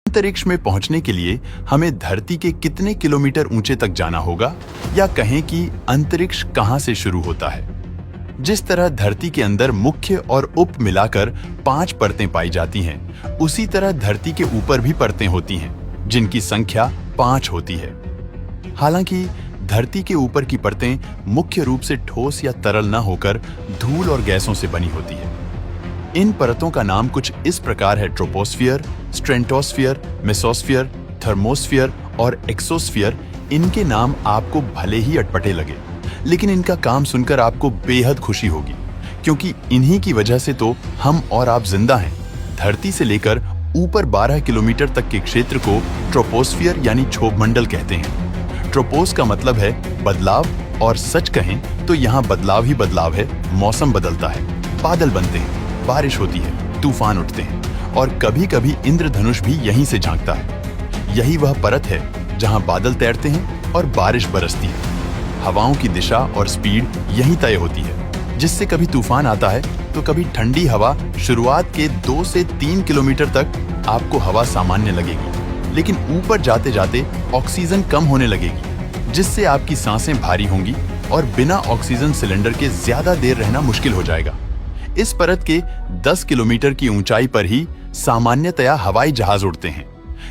अंतरिक्ष में पहुंचने के लिए हमें धरती के कितने किलोमीटर ऊंचे तक जाना होगा, या कहें कि अंतरिक्ष कहां से शुरू होता है। जिस तरह धरती के अंदर मुख्य और उप मिलाकर 5 परतें पाई जाती हैं, उसी तरह धरती के ऊपर भी परतें होती हैं, जिनकी संख्या 5 होती है। हालांकि धरती के ऊपर की परतें मुख्य रूप से ठोस या तरल न होकर धूल और गैसों से बनी होती है। इन परतों का नाम कुछ इस प्रकार है: ट्रोपोस्फियर, स्ट्रेटोस्फियर, मेसोस्फियर, थर्मोस्फियर और एक्सोस्फियर। इनके नाम आपको भले ही अटपटे लगे, लेकिन इनका काम सुनकर आपको बेहद खुशी होगी, क्योंकि इन्हीं की वजह से तो हम और आप जिंदा हैं। धरती से लेकर ऊपर 12 किलोमीटर तक के क्षेत्र को ट्रोपोस्फियर यानी क्षोभमंडल कहते हैं। ट्रोपोस का मतलब है बदलाव, और सच कहें तो यहाँ बदलाव ही बदलाव है। मौसम बदलता है, बादल बनते हैं, बारिश होती है, तूफान उठते हैं, और कभी कभी इंद्रधनुष भी यहीं से झांकता है। यही वह परत है जहां बादल तैरते हैं और बारिश बरसती है। हवाओं की दिशा और स्पीड यहीं तय होती है, जिससे कभी तूफान आता है तो कभी ठंडी हवा। शुरुआत के 2 से 3 किलोमीटर तक आपको हवा सामान्य लगेगी, लेकिन ऊपर जाते जाते ऑक्सीजन कम होने लगेगी, जिससे आपकी सांसें भारी होंगी और बिना ऑक्सीजन सिलेंडर के ज्यादा देर रहना मुश्किल हो जाएगा। इस परत के 10 किलोमीटर की ऊंचाई पर ही सामान्यतया हवाई जहाज उड़ते हैं।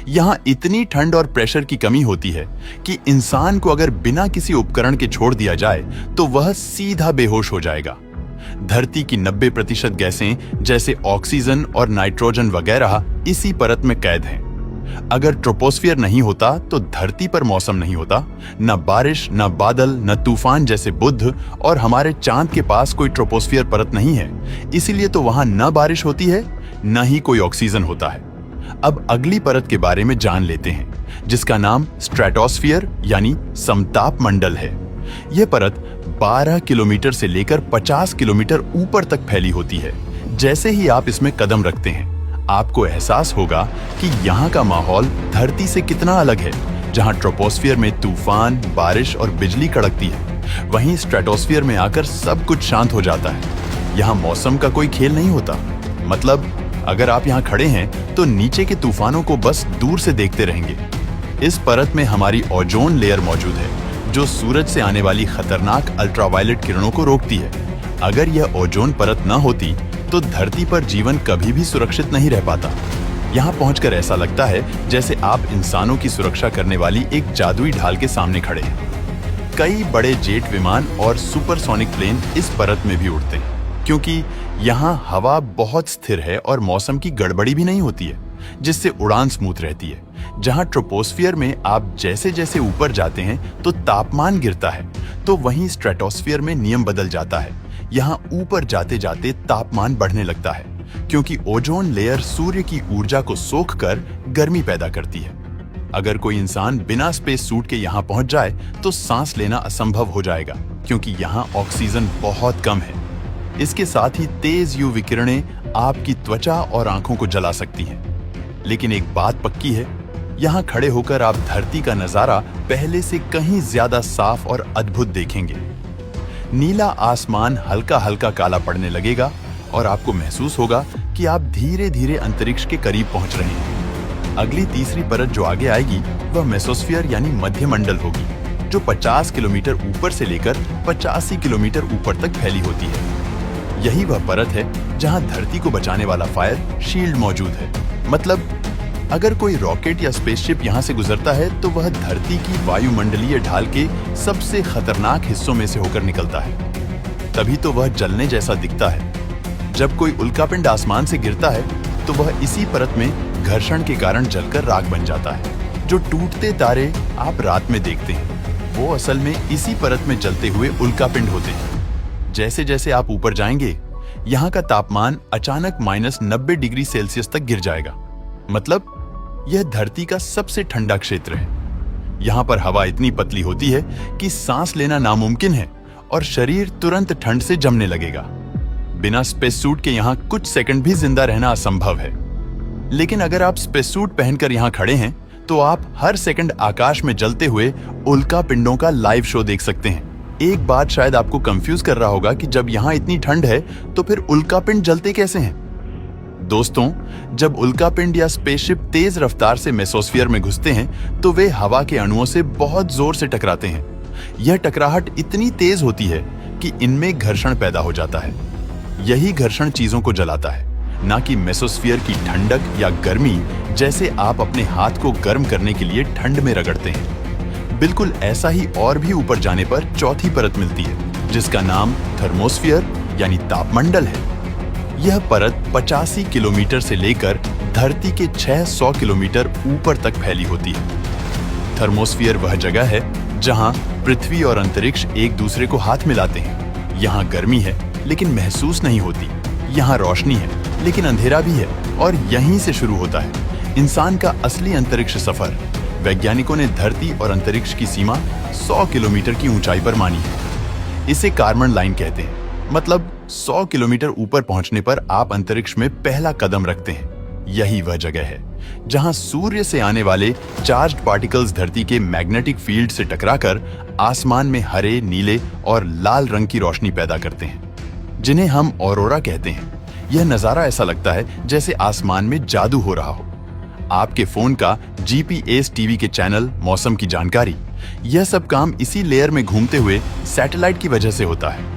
यहाँ इतनी ठंड और प्रेशर की कमी होती है कि इंसान को अगर बिना किसी उपकरण के छोड़ दिया जाए तो वह सीधा बेहोश हो जाएगा। धरती की 90% गैसें जैसे ऑक्सीजन और नाइट्रोजन वगैरह इसी परत में कैद हैं। अगर ट्रोपोस्फियर नहीं होता तो धरती पर मौसम नहीं होता, न बारिश, न बादल, न तूफान जैसे बुध, और हमारे चांद के पास कोई ट्रोपोस्फियर परत नहीं है, इसीलिए तो वहां न बारिश होती है न ही कोई ऑक्सीजन होता है। अब अगली परत के बारे में जान लेते हैं, जिसका नाम स्ट्रेटोस्फियर यानी समताप मंडल है। यह परत 12 किलोमीटर से लेकर 50 किलोमीटर ऊपर तक फैली होती है। जैसे ही आप इसमें कदम रखते हैं, आपको एहसास होगा कि यहाँ का माहौल धरती से कितना अलग है। जहाँ ट्रोपोस्फियर में तूफान, बारिश और बिजली कड़कती है, वहीं स्ट्रेटोस्फियर में आकर सब कुछ शांत हो जाता है। यहाँ मौसम का कोई खेल नहीं होता। मतलब अगर आप यहाँ खड़े हैं तो नीचे के तूफानों को बस दूर से देखते रहेंगे। इस परत में हमारी ओजोन लेयर मौजूद है, जो सूरज से आने वाली खतरनाक अल्ट्रावायलेट किरणों को रोकती है। अगर यह ओजोन परत न होती तो धरती पर जीवन कभी भी सुरक्षित नहीं रह पाता। यहाँ पहुंचकर ऐसा लगता है जैसे आप इंसानों की सुरक्षा करने वाली एक जादुई ढाल के सामने खड़े हैं। कई बड़े जेट विमान और सुपरसोनिक प्लेन इस परत में भी उड़ते हैं, क्योंकि यहाँ हवा बहुत स्थिर है और मौसम की गड़बड़ी भी नहीं होती है, जिससे उड़ान स्मूथ रहती है। जहाँ ट्रोपोस्फियर में आप जैसे जैसे ऊपर जाते हैं तो तापमान गिरता है, तो वहीं स्ट्रेटोस्फियर में नियम बदल जाता है। यहाँ ऊपर जाते जाते तापमान बढ़ने लगता है, क्योंकि ओजोन लेयर सूर्य की ऊर्जा को सोखकर गर्मी पैदा करती है। अगर कोई इंसान बिना स्पेस सूट के यहाँ पहुंच जाए तो सांस लेना असंभव हो जाएगा, क्योंकि यहाँ ऑक्सीजन बहुत कम है। इसके साथ ही तेज यूवी किरणें आपकी त्वचा और आंखों को जला सकती हैं। लेकिन एक बात पक्की है, यहाँ खड़े होकर आप धरती का नजारा पहले से कहीं ज्यादा साफ और अद्भुत देखेंगे। नीला आसमान हल्का हल्का काला पड़ने लगेगा और आपको महसूस होगा कि आप धीरे धीरे अंतरिक्ष के करीब पहुंच रहे हैं। अगली तीसरी परत जो आगे आएगी वह मेसोस्फियर यानी मध्य मंडल होगी, जो 50 किलोमीटर ऊपर से लेकर 85 किलोमीटर ऊपर तक फैली होती है। यही वह परत है जहां धरती को बचाने वाला फायर शील्ड मौजूद है। मतलब अगर कोई रॉकेट या स्पेसशिप यहाँ से गुजरता है तो वह धरती की वायुमंडलीय ढाल के सबसे खतरनाक हिस्सों में से होकर निकलता है। तभी तो वह जलने जैसा दिखता है। जब कोई उल्कापिंड आसमान से गिरता है तो वह इसी परत में घर्षण के कारण जलकर राख बन जाता है। जो टूटते तारे आप रात में देखते हैं, वो असल में इसी परत में जलते हुए उल्कापिंड होते हैं। जैसे जैसे आप ऊपर जाएंगे, यहाँ का तापमान अचानक -90 डिग्री सेल्सियस तक गिर जाएगा। मतलब यह धरती का सबसे ठंडा क्षेत्र है। यहाँ पर हवा इतनी पतली होती है कि सांस लेना नामुमकिन है और शरीर तुरंत ठंड से जमने लगेगा। बिना स्पेस सूट के यहाँ कुछ सेकंड भी जिंदा रहना असंभव है। लेकिन अगर आप स्पेस सूट पहनकर यहाँ खड़े हैं तो आप हर सेकंड आकाश में जलते हुए उल्का पिंडों का लाइव शो देख सकते हैं। एक बात शायद आपको कंफ्यूज कर रहा होगा कि जब यहाँ इतनी ठंड है तो फिर उल्का पिंड जलते कैसे हैं? दोस्तों, जब उल्कापिंड या स्पेसशिप तेज रफ्तार से मेसोस्फीयर में घुसते हैं तो वे हवा के अणुओं से बहुत जोर से टकराते हैं। यह टकराहट इतनी तेज होती है कि इनमें घर्षण पैदा हो जाता है। यही घर्षण चीजों को जलाता है, ना कि मेसोस्फीयर की ठंडक या गर्मी, जैसे आप अपने हाथ को गर्म करने के लिए ठंड में रगड़ते हैं। बिल्कुल ऐसा ही और भी ऊपर जाने पर चौथी परत मिलती है, जिसका नाम थर्मोस्फीयर यानी तापमंडल है। यह परत 85 किलोमीटर से लेकर धरती के 600 किलोमीटर ऊपर तक फैली होती है। थर्मोस्फीयर वह जगह है जहां पृथ्वी और अंतरिक्ष एक दूसरे को हाथ मिलाते हैं। यहाँ गर्मी है लेकिन महसूस नहीं होती। यहाँ रोशनी है लेकिन अंधेरा भी है, और यहीं से शुरू होता है इंसान का असली अंतरिक्ष सफर। वैज्ञानिकों ने धरती और अंतरिक्ष की सीमा 100 किलोमीटर की ऊंचाई पर मानी है। इसे कार्बन लाइन कहते हैं, मतलब 100 किलोमीटर ऊपर पहुंचने पर आप अंतरिक्ष में पहला कदम रखते हैं। यही वह जगह है जहां सूर्य से आने वाले चार्ज्ड पार्टिकल्स धरती के मैग्नेटिक फील्ड से टकराकर आसमान में हरे, नीले और लाल रंग की रोशनी पैदा करते हैं, जिन्हें हम ऑरोरा कहते हैं। यह नजारा ऐसा लगता है जैसे आसमान में जादू हो रहा हो। आपके फोन का जीपीएस, टीवी के चैनल, मौसम की जानकारी, यह सब काम इसी लेयर में घूमते हुए सैटेलाइट की वजह से होता है।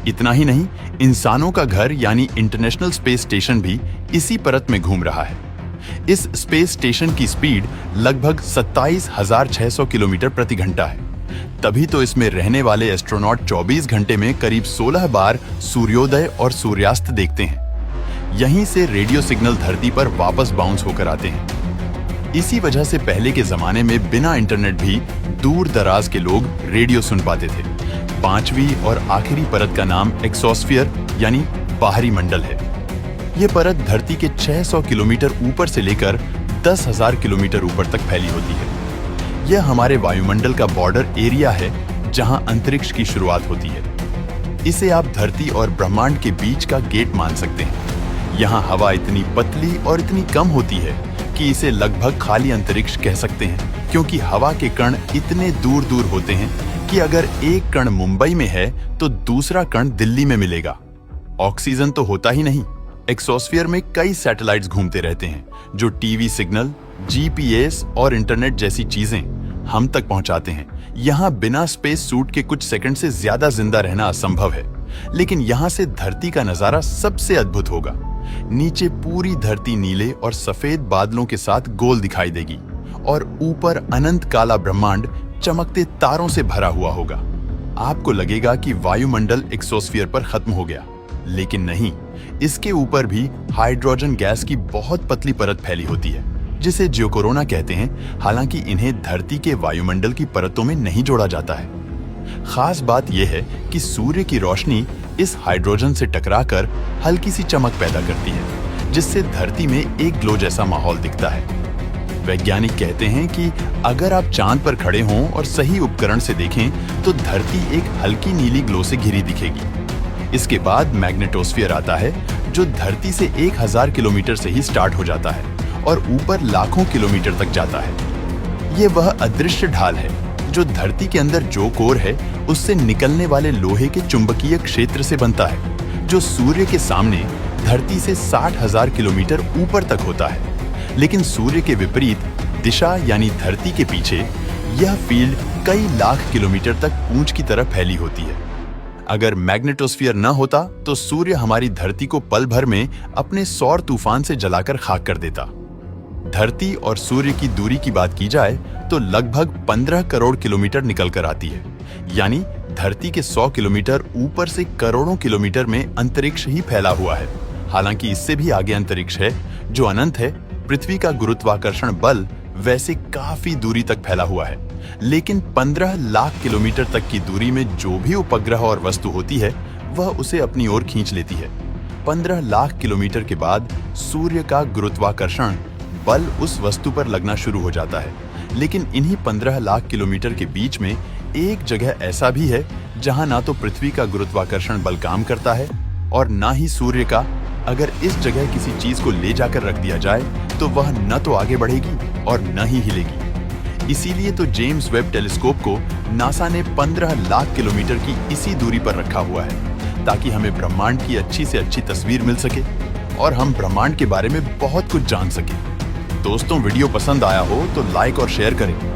इतना ही नहीं, इंसानों का घर यानी इंटरनेशनल स्पेस स्टेशन भी इसी परत में घूम रहा है। इस स्पेस स्टेशन की स्पीड लगभग 27,600 किलोमीटर प्रति घंटा है। तभी तो इसमें रहने वाले एस्ट्रोनॉट 24 घंटे में करीब 16 बार सूर्योदय और सूर्यास्त देखते हैं। यहीं से रेडियो सिग्नल धरती पर वापस बाउंस होकर आते हैं। इसी वजह से पहले के जमाने में बिना इंटरनेट भी दूर दराज के लोग रेडियो सुन पाते थे। पांचवी और आखिरी परत का नाम एक्सोस्फीयर यानी बाहरी मंडल है। यह परत धरती के 600 किलोमीटर ऊपर से लेकर 10,000 किलोमीटर ऊपर तक फैली होती है। यह हमारे वायुमंडल का बॉर्डर एरिया है जहां अंतरिक्ष की शुरुआत होती है। इसे आप धरती और ब्रह्मांड के बीच का गेट मान सकते हैं। यहाँ हवा इतनी पतली और इतनी कम होती है कि इसे लगभग खाली अंतरिक्ष कह सकते हैं, क्योंकि हवा के कण इतने दूर दूर होते हैं कि अगर एक कण मुंबई में है तो दूसरा कण दिल्ली में मिलेगा। ऑक्सीजन तो होता ही नहीं। एक्सोस्फीयर में कई सैटेलाइट्स घूमते रहते हैं जो टीवी सिग्नल, जीपीएस और इंटरनेट जैसी चीजें हम तक पहुंचाते हैं। यहाँ बिना स्पेस सूट के कुछ सेकंड से ज्यादा जिंदा रहना असंभव है, लेकिन यहाँ से धरती का नजारा सबसे अद्भुत होगा। नीचे पूरी धरती नीले और सफेद बादलों के साथ गोल दिखाई देगी, और ऊपर अनंत काला ब्रह्मांड चमकते तारों से भरा हुआ होगा। आपको लगेगा कि वायुमंडल एक्सोस्फीयर पर खत्म हो गया, लेकिन नहीं, इसके ऊपर भी हाइड्रोजन गैस की बहुत पतली परत फैली होती है, जिसे जियोकोरोना कहते हैं। हालांकि इन्हें धरती के वायुमंडल की परतों में नहीं जोड़ा जाता है। खास बात यह है कि सूर्य की रोशनी इस हाइड्रोजन से टकराकर हल्की सी चमक पैदा करती है, जिससे धरती में एक ग्लो जैसा माहौल दिखता है। वैज्ञानिक कहते हैं कि अगर आप चांद पर खड़े हों और सही उपकरण से देखें तो धरती एक हल्की नीली ग्लो से घिरी दिखेगी। इसके बाद मैग्नेटोस्फीयर आता है, जो धरती से 1000 किलोमीटर से ही स्टार्ट हो जाता है और ऊपर लाखों किलोमीटर तक जाता है। ये वह अदृश्य ढाल है जो धरती के अंदर जो कोर है उससे निकलने वाले लोहे के चुंबकीय क्षेत्र से बनता है, जो सूर्य के सामने धरती से 60,000 किलोमीटर ऊपर तक होता है। लेकिन सूर्य के विपरीत दिशा यानी धरती के पीछे यह फील्ड कई लाख किलोमीटर तक पूंछ की तरफ फैली होती है। अगर मैग्नेटोस्फीयर न होता तो सूर्य हमारी धरती को पल भर में अपने सौर तूफान से जलाकर खाक कर देता। धरती और सूर्य की दूरी की बात की जाए तो लगभग 15 करोड़ किलोमीटर निकल कर आती है, यानी धरती के 100 किलोमीटर ऊपर से करोड़ों किलोमीटर में अंतरिक्ष ही फैला हुआ है। हालांकि इससे भी आगे अंतरिक्ष है जो अनंत है। पृथ्वी का गुरुत्वाकर्षण बल वैसे काफी दूरी तक फैला हुआ है, लेकिन 15 लाख किलोमीटर तक की दूरी में जो भी उपग्रह और वस्तु होती है वह उसे अपनी ओर खींच लेती है। 15 लाख किलोमीटर के बाद सूर्य का गुरुत्वाकर्षण बल उस वस्तु पर लगना शुरू हो जाता है। लेकिन इन्हीं 15 लाख किलोमीटर के बीच में एक जगह ऐसा भी है जहां ना तो पृथ्वी का गुरुत्वाकर्षण बल काम करता है और ना ही सूर्य का। अगर इस जगह किसी चीज को ले जाकर रख दिया जाए तो वह न तो आगे बढ़ेगी और न ही हिलेगी। इसीलिए तो जेम्स वेब टेलीस्कोप को नासा ने 15 लाख किलोमीटर की इसी दूरी पर रखा हुआ है, ताकि हमें ब्रह्मांड की अच्छी से अच्छी तस्वीर मिल सके और हम ब्रह्मांड के बारे में बहुत कुछ जान सकें। दोस्तों, वीडियो पसंद आया हो तो लाइक और शेयर करें